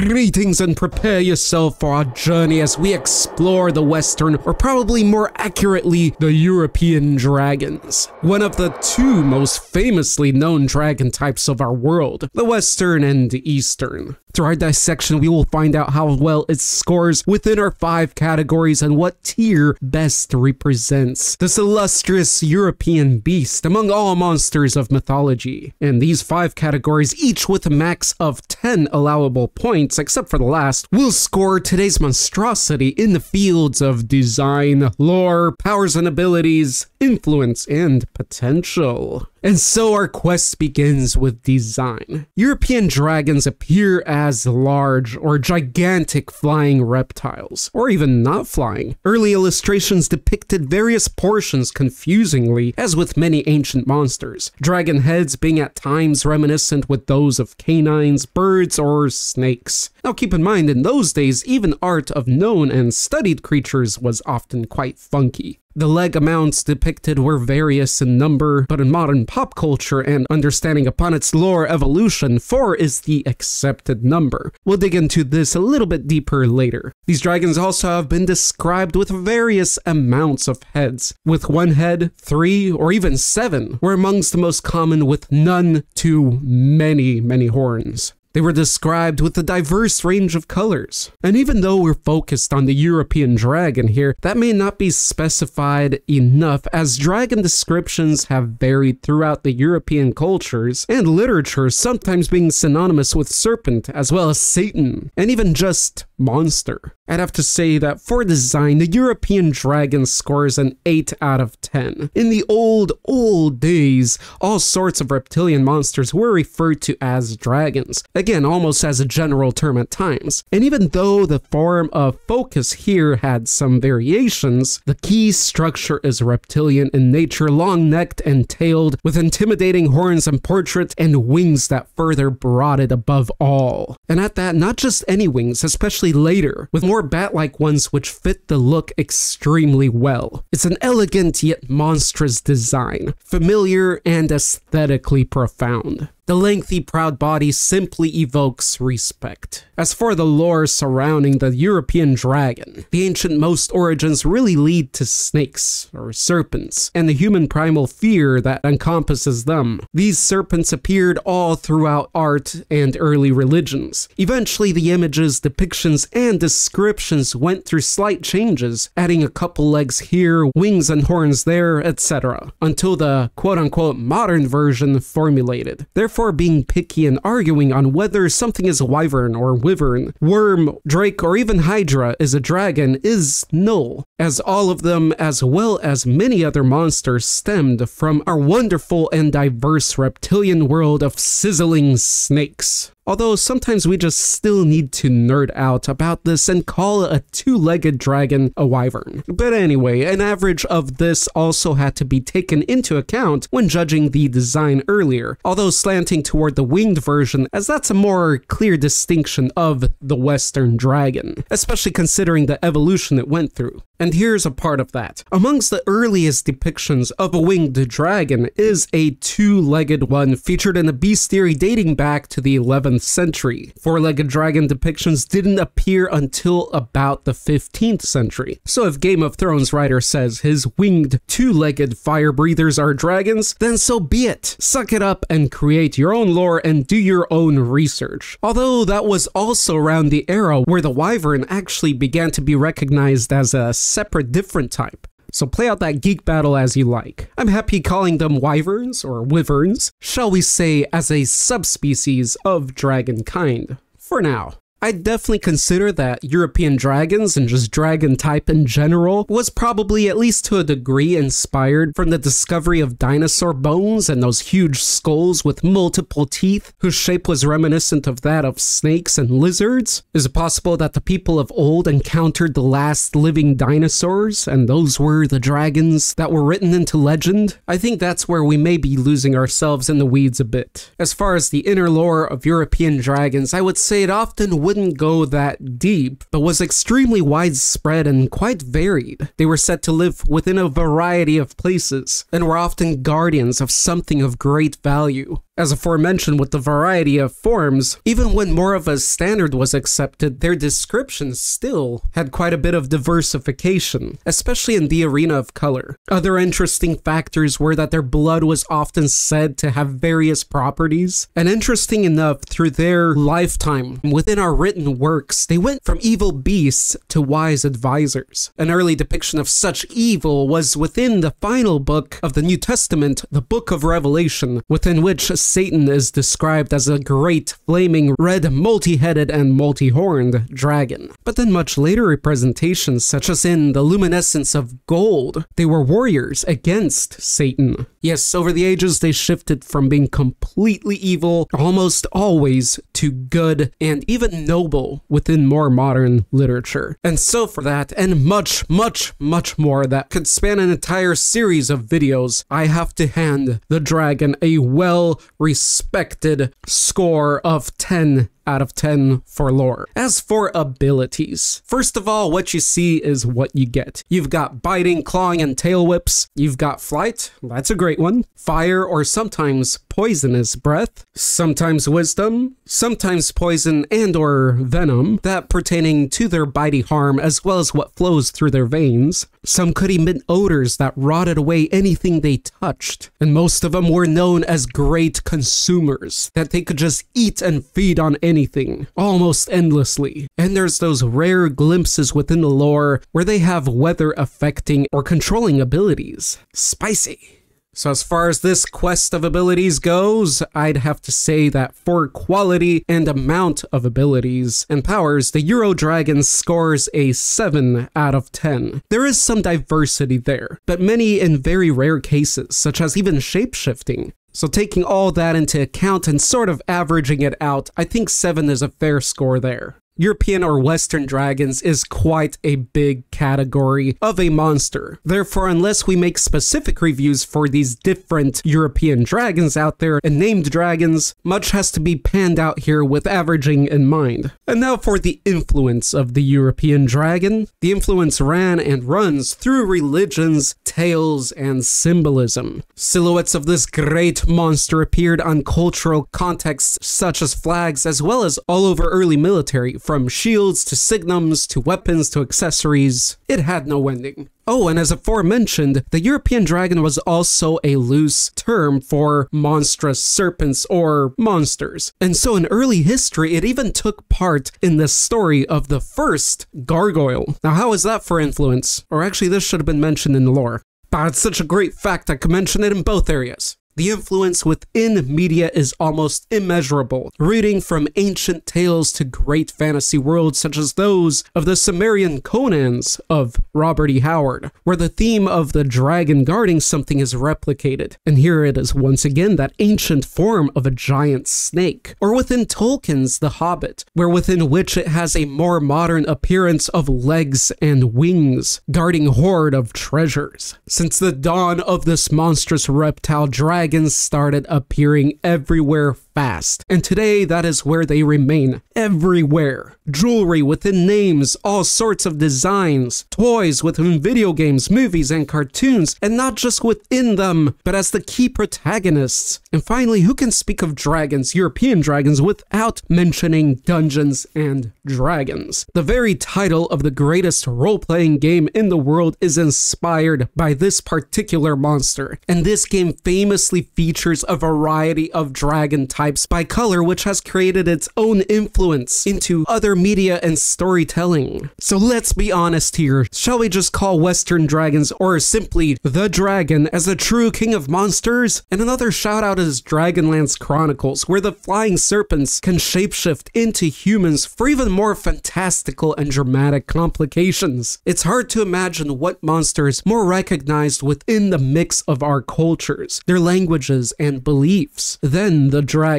Greetings and prepare yourself for our journey as we explore the Western, or probably more accurately, the European dragons. One of the two most famously known dragon types of our world, the Western and Eastern. Through our dissection, we will find out how well it scores within our 5 categories and what tier best represents this illustrious European beast among all monsters of mythology. And these 5 categories, each with a max of 10 allowable points, except for the last, will score today's monstrosity in the fields of design, lore, powers and abilities, influence, and potential. And so our quest begins with design. European dragons appear as large or gigantic flying reptiles, or even not flying. Early illustrations depicted various portions confusingly, as with many ancient monsters, dragon heads being at times reminiscent with those of canines, birds, or snakes. Now keep in mind, in those days, even art of known and studied creatures was often quite funky. The leg amounts depicted were various in number, but in modern pop culture and understanding upon its lore evolution, 4 is the accepted number. We'll dig into this a little bit deeper later. These dragons also have been described with various amounts of heads, with 1 head, 3, or even 7 were amongst the most common, with none to many horns. They were described with a diverse range of colors. And even though we're focused on the European dragon here, that may not be specified enough, as dragon descriptions have varied throughout the European cultures and literature, sometimes being synonymous with serpent as well as Satan, and even just monster. I'd have to say that for design, the European dragon scores an 8 out of 10. In the old days, all sorts of reptilian monsters were referred to as dragons. Again, almost as a general term at times. And even though the form of focus here had some variations, the key structure is reptilian in nature, long-necked and tailed, with intimidating horns and portraits and wings that further brought it above all. And at that, not just any wings, especially later, with more bat-like ones which fit the look extremely well. It's an elegant yet monstrous design, familiar and aesthetically profound. The lengthy, proud body simply evokes respect. As for the lore surrounding the European dragon, the ancient origins really lead to snakes, or serpents, and the human primal fear that encompasses them. These serpents appeared all throughout art and early religions. Eventually, the images, depictions, and descriptions went through slight changes, adding a couple legs here, wings and horns there, etc., until the quote-unquote modern version formulated. Therefore, being picky and arguing on whether something is a wyvern or wyvern, worm, drake, or even hydra is a dragon is null, as all of them, as well as many other monsters, stemmed from our wonderful and diverse reptilian world of sizzling snakes. Although sometimes we just still need to nerd out about this and call a 2-legged dragon a wyvern. But anyway, an average of this also had to be taken into account when judging the design earlier, although slanting toward the winged version, as that's a more clear distinction of the Western dragon, especially considering the evolution it went through. And here's a part of that. Amongst the earliest depictions of a winged dragon is a 2-legged one featured in a bestiary dating back to the 11th century. 4-legged dragon depictions didn't appear until about the 15th century. So if Game of Thrones writer says his winged 2-legged fire breathers are dragons, then so be it. Suck it up and create your own lore and do your own research. Although that was also around the era where the wyvern actually began to be recognized as a separate, different type. So play out that geek battle as you like. I'm happy calling them wyverns, or wyverns, shall we say, as a subspecies of dragon kind, for now. I'd definitely consider that European dragons and just dragon type in general was probably, at least to a degree, inspired from the discovery of dinosaur bones and those huge skulls with multiple teeth whose shape was reminiscent of that of snakes and lizards. Is it possible that the people of old encountered the last living dinosaurs and those were the dragons that were written into legend? I think that's where we may be losing ourselves in the weeds a bit. As far as the inner lore of European dragons, I would say it often wouldn't go that deep, but was extremely widespread and quite varied. They were said to live within a variety of places, and were often guardians of something of great value. As aforementioned, with the variety of forms, even when more of a standard was accepted, their descriptions still had quite a bit of diversification, especially in the arena of color. Other interesting factors were that their blood was often said to have various properties, and interesting enough, through their lifetime, within our written works, they went from evil beasts to wise advisors. An early depiction of such evil was within the final book of the New Testament, the Book of Revelation, within which Satan is described as a great, flaming, red, multi-headed, and multi-horned dragon. But then much later representations, such as in the luminescence of gold, they were warriors against Satan. Yes, over the ages they shifted from being completely evil, almost always, to good and even noble within more modern literature. And so for that, and much, much, much more that could span an entire series of videos, I have to hand the dragon a well-respected score of 10 out of 10 for lore. As for abilities, first of all, what you see is what you get. You've got biting, clawing, and tail whips. You've got flight, that's a great one. Fire or sometimes poisonous breath. Sometimes wisdom. Sometimes poison and or venom, that pertaining to their bitey harm as well as what flows through their veins. Some could emit odors that rotted away anything they touched. And most of them were known as great consumers, that they could just eat and feed on anything, almost endlessly. And there's those rare glimpses within the lore where they have weather affecting or controlling abilities. Spicy. So as far as this quest of abilities goes, I'd have to say that for quality and amount of abilities and powers, the Euro Dragon scores a 7 out of 10. There is some diversity there, but many in very rare cases, such as even shapeshifting. So taking all that into account and sort of averaging it out, I think 7 is a fair score there. European or Western dragons is quite a big category of a monster. Therefore, unless we make specific reviews for these different European dragons out there and named dragons, much has to be panned out here with averaging in mind. And now for the influence of the European dragon. The influence ran and runs through religions, tales, and symbolism. Silhouettes of this great monster appeared on cultural contexts such as flags, as well as all over early military, from shields to signums to weapons to accessories. It had no ending. Oh, and as aforementioned, the European dragon was also a loose term for monstrous serpents or monsters. And so in early history, it even took part in the story of the first gargoyle. Now, how is that for influence? Or actually, this should have been mentioned in the lore. But it's such a great fact I could mention it in both areas. The influence within media is almost immeasurable, rooting from ancient tales to great fantasy worlds such as those of the Sumerian Conans of Robert E. Howard, where the theme of the dragon guarding something is replicated. And here it is once again that ancient form of a giant snake. Or within Tolkien's The Hobbit, within which it has a more modern appearance of legs and wings, guarding hoard of treasures. Since the dawn of this monstrous reptile, dragons started appearing everywhere fast, and today that is where they remain, everywhere. Jewelry within names, all sorts of designs, toys within video games, movies, and cartoons, and not just within them, but as the key protagonists. And finally, who can speak of dragons, European dragons, without mentioning Dungeons and Dragons? The very title of the greatest role-playing game in the world is inspired by this particular monster, and this game famously features a variety of dragon types by color, which has created its own influence into other media and storytelling. So let's be honest here, shall we just call Western dragons, or simply the dragon, as the true king of monsters? And another shout out is Dragonlance Chronicles, where the flying serpents can shapeshift into humans for even more fantastical and dramatic complications. It's hard to imagine what monster is more recognized within the mix of our cultures, their languages and beliefs, than the dragon.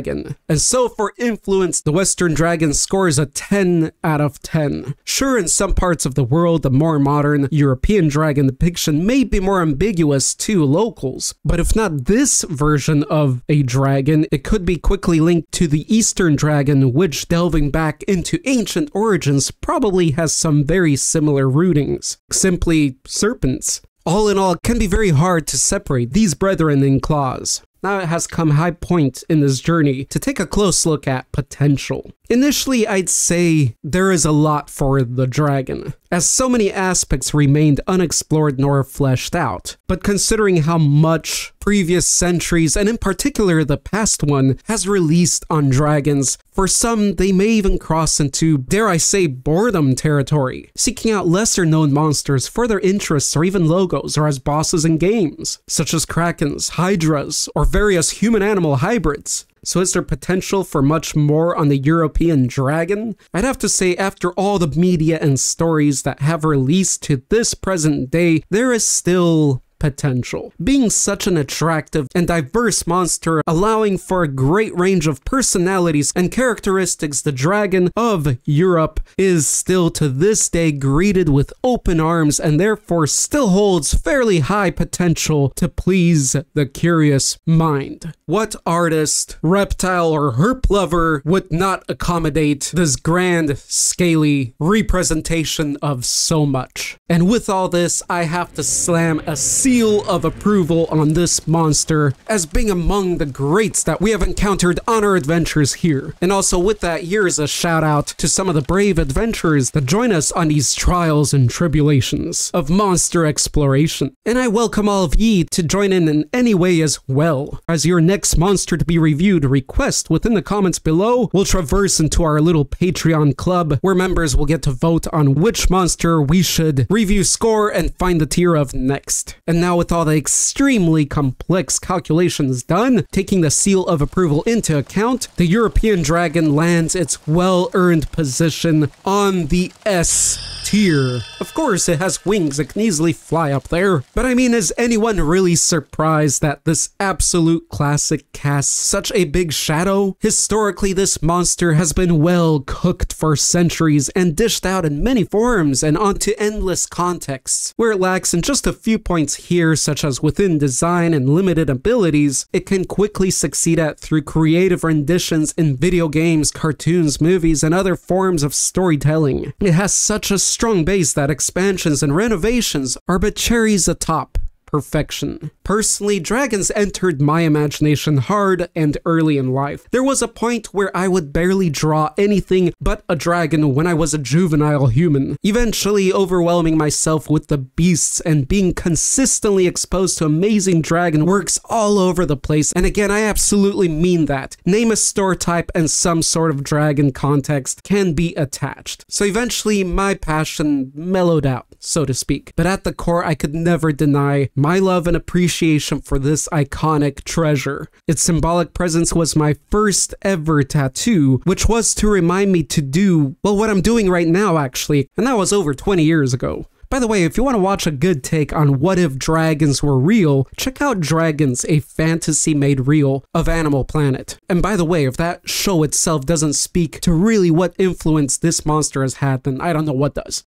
And so for influence, the Western dragon scores a 10 out of 10. Sure, in some parts of the world, the more modern European dragon depiction may be more ambiguous to locals, but if not this version of a dragon, it could be quickly linked to the Eastern dragon, which, delving back into ancient origins, probably has some very similar rootings. Simply serpents. All in all, it can be very hard to separate these brethren in claws. Now it has come high point in this journey to take a close look at potential. Initially, I'd say there is a lot for the dragon, as so many aspects remained unexplored nor fleshed out. But considering how much previous centuries, and in particular the past one, has released on dragons, for some they may even cross into, dare I say, boredom territory, seeking out lesser known monsters for their interests or even logos or as bosses in games, such as krakens, hydras, or various human-animal hybrids. So is there potential for much more on the European dragon? I'd have to say, after all the media and stories that have released to this present day, there is still potential. Being such an attractive and diverse monster, allowing for a great range of personalities and characteristics, the dragon of Europe is still to this day greeted with open arms and therefore still holds fairly high potential to please the curious mind. What artist, reptile, or herp lover would not accommodate this grand, scaly representation of so much? And with all this, I have to slam a seal of approval on this monster as being among the greats that we have encountered on our adventures here. And also with that, here's a shout out to some of the brave adventurers that join us on these trials and tribulations of monster exploration. And I welcome all of ye to join in any way as well. As your next monster to be reviewed request within the comments below, we'll traverse into our little Patreon club where members will get to vote on which monster we should review, score, and find the tier of next. And now with all the extremely complex calculations done, taking the seal of approval into account, the European dragon lands its well-earned position on the S tier. Of course, it has wings, it can easily fly up there. But I mean, is anyone really surprised that this absolute classic casts such a big shadow? Historically, this monster has been well cooked for centuries and dished out in many forms and onto endless contexts. Where it lacks in just a few points here, such as within design and limited abilities, it can quickly succeed at through creative renditions in video games, cartoons, movies, and other forms of storytelling. It has such a strong base that expansions and renovations are but cherries atop perfection. Personally, dragons entered my imagination hard and early in life. There was a point where I would barely draw anything but a dragon when I was a juvenile human, eventually overwhelming myself with the beasts and being consistently exposed to amazing dragon works all over the place. And again, I absolutely mean that. Name a store type and some sort of dragon context can be attached. So eventually my passion mellowed out, so to speak. But at the core, I could never deny my love and appreciation for this iconic treasure. Its symbolic presence was my first ever tattoo, which was to remind me to do, well, what I'm doing right now actually, and that was over 20 years ago. By the way, if you want to watch a good take on what if dragons were real, check out Dragons, a fantasy made real of Animal Planet. And by the way, if that show itself doesn't speak to really what influence this monster has had, then I don't know what does.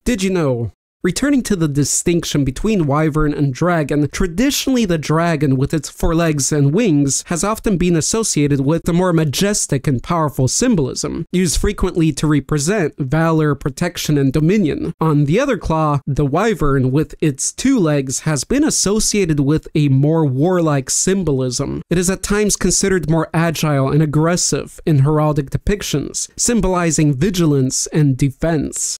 Did you know? Returning to the distinction between wyvern and dragon, traditionally the dragon with its 4 legs and wings has often been associated with the more majestic and powerful symbolism, used frequently to represent valor, protection, and dominion. On the other claw, the wyvern with its 2 legs has been associated with a more warlike symbolism. It is at times considered more agile and aggressive in heraldic depictions, symbolizing vigilance and defense.